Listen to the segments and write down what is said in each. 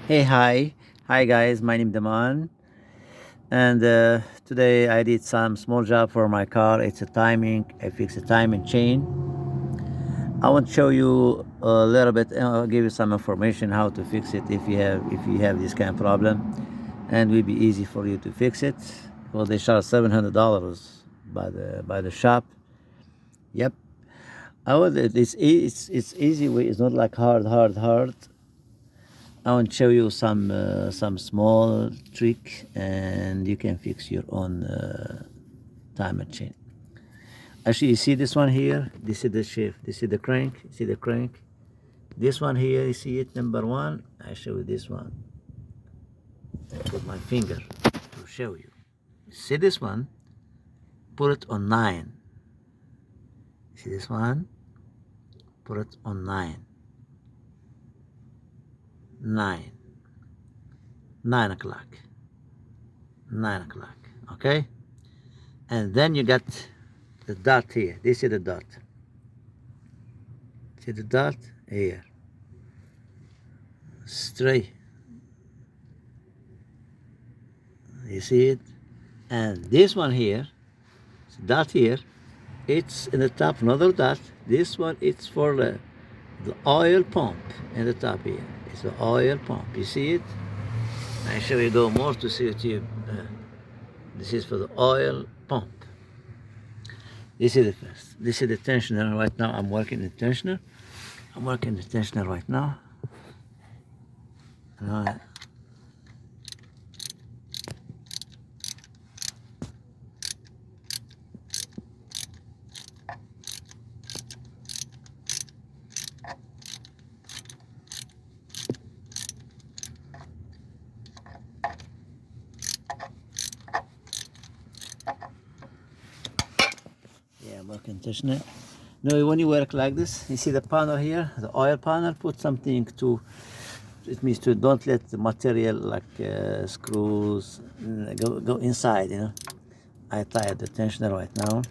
Hey, hi guys. My name is Daman, and today I did some small job for my car. It's a timing. I fix a timing chain. I want to show you a little bit. I'll give you some information how to fix it if you have this kind of problem, and it will be easy for you to fix it. Well, they charge $700 by the shop. Yep. It's easy way. It's not like hard. I want to show you some small trick, and you can fix your own time machine. Actually, you see this one here. This is the shift. This is the crank. You see the crank. This one here. You see it number one. I show you this one. I put my finger to show you. See this one? Put it on 9. See this one? Put it on 9. 9. 9 o'clock. 9 o'clock. Okay. And then you got the dot here. This is the dot. See the dot here. Straight. You see it? And this one here, dot here, it's in the top, another dot. This one, it's for the oil pump in the top here. It's the oil pump. You see it? I show you go more to see it here. This is for the oil pump. This is the first. This is the tensioner. Right now, I'm working the tensioner. I'm working the tensioner right now. Yeah, I'm working tensioner. Now, when you work like this, you see the panel here, the oil panel. Put something to. It means to don't let the material like screws go inside. I tie the tensioner right now.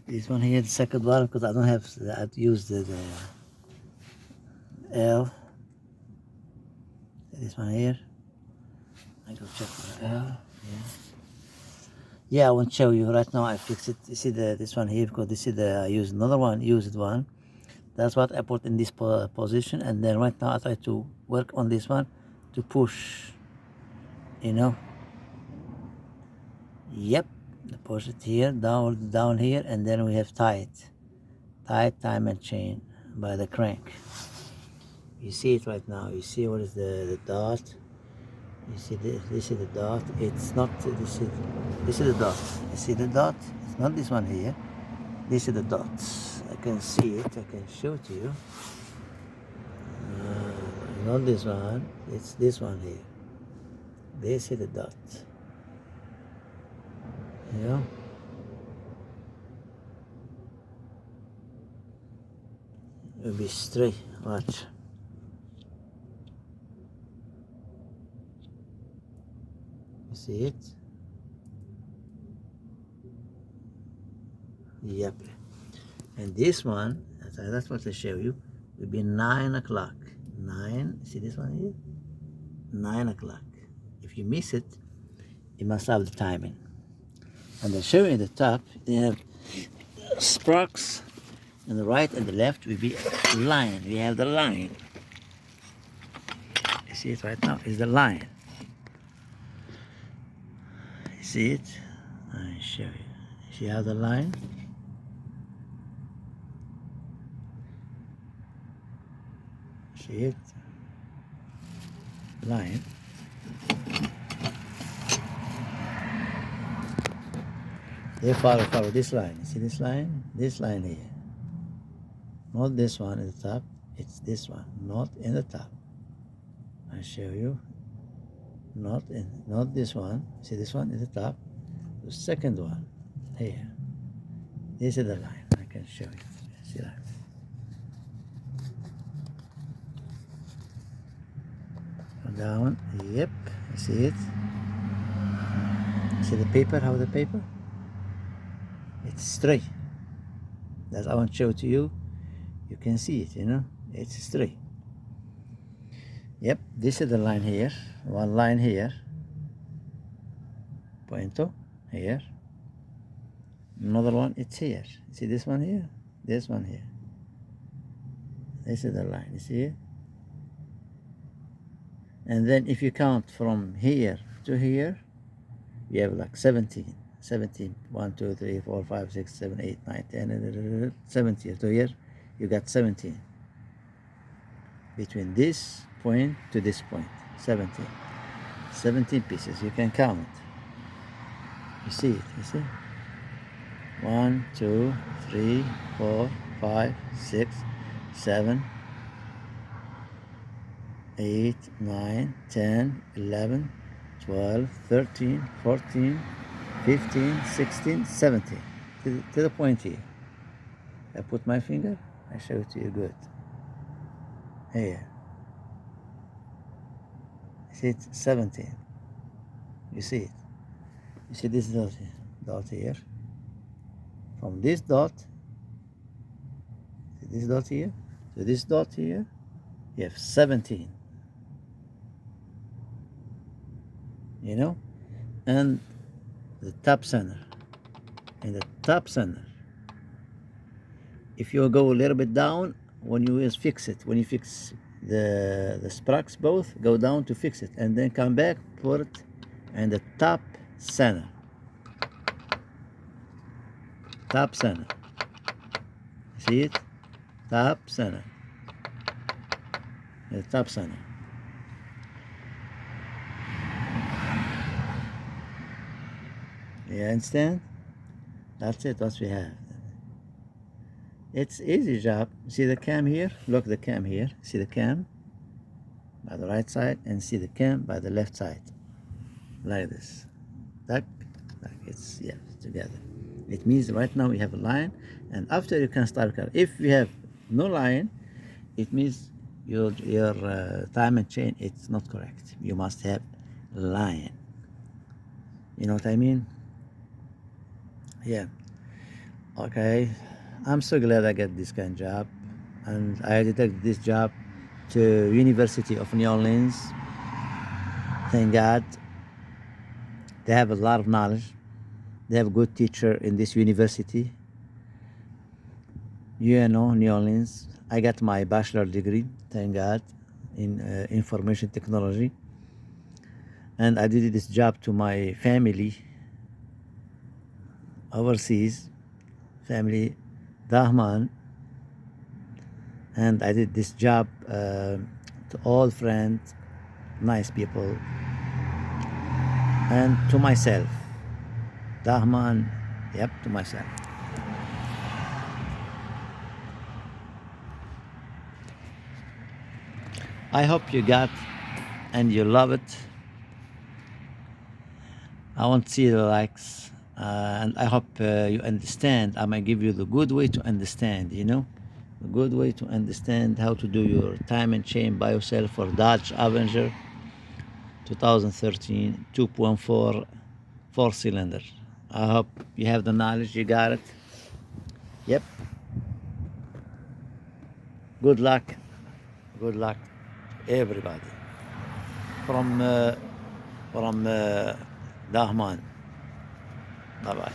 This one here, the second one, because I don't have. I've used the L. This one here. I go check the L. Yeah, I won't show you right now. I fix it. You see this one here, because this is I use another one, used one. That's what I put in this position, and then right now I try to work on this one to push. You know. Yep. Push it here, down here, and then we have tight time and chain by the crank. You see it right now. You see what is the dot? You see this is the dot. It's not this is the dot. You see the dot? It's not this one here. This is the dot. I can see it. I can show it to you. Not this one. It's this one here. This is the dot. Yeah. It'll be straight. Watch. You see it? Yep. And this one, that's what I show you. will be 9 o'clock. 9, see this one here? 9 o'clock. If you miss it, you must have the timing. And the show in the top, they have sparks, and the right and the left will be line. We have the line. You see it right now? Is the line. You see it? I show you. See how the line? See it? Line. They follow this line. You see this line? This line here. Not this one at the top. It's this one. Not in the top. I show you. Not this one. See this one at the top. The second one here. This is the line. I can show you. See that? Down. Yep. You see it? See the paper? How the paper? It's straight. That's I want to show to you. You can see it, you know. It's straight. Yep. This is the line here. One line here. Pointo here. Another one. It's here. See this one here? This one here. This is the line. You see it? And then if you count from here to here, you have like 17. 17. 1, 2, 3, 4, 5, 6, 7, 8, 9, 10, 17. To here, you got 17. Between this point to this point, 17. 17 pieces. You can count. You see it? You see? 1, 2, 3, 4, 5, 6, 7, 8, 9, 10, 11, 12, 13, 14, 15, 16, 17. To the point here. I put my finger, I show it to you good. Here. See it? 17. You see it? You see this dot here? From this dot, see this dot here, to this dot here, you have 17. You know? And the top center. In the top center, if you go a little bit down, when you fix it, when you fix the sparks both, go down to fix it, and then come back, put it in the top center. Top center. See it? Top center. The top center. You understand? That's it, what we have. It's easy job. See the cam here? Look the cam here. See the cam by the right side, and see the cam by the left side. Like this. Like it's, yeah, together. It means right now we have a line, and after you can start color. If you have no line, it means your time and chain, it's not correct. You must have line. You know what I mean? Yeah. Okay. I'm so glad I get this kind of job, and I dedicated this job to University of New Orleans. Thank God. They have a lot of knowledge. They have a good teacher in this university. UNO, New Orleans. I got my bachelor degree, thank God, in information technology. And I did this job to my family overseas, family dahmann. And I did this job to all friends, nice people, and to myself. dahmann, yep, to myself. I hope you got and you love it. I want to see the likes, and I hope you understand. I'm gonna give you the good way to understand, you know, the good way to understand how to do your time and chain by yourself for Dodge Avenger 2013 2.4 4-cylinder. I hope you have the knowledge, you got it. Yep. Good luck. Good luck, everybody. From dahmann. Bye bye.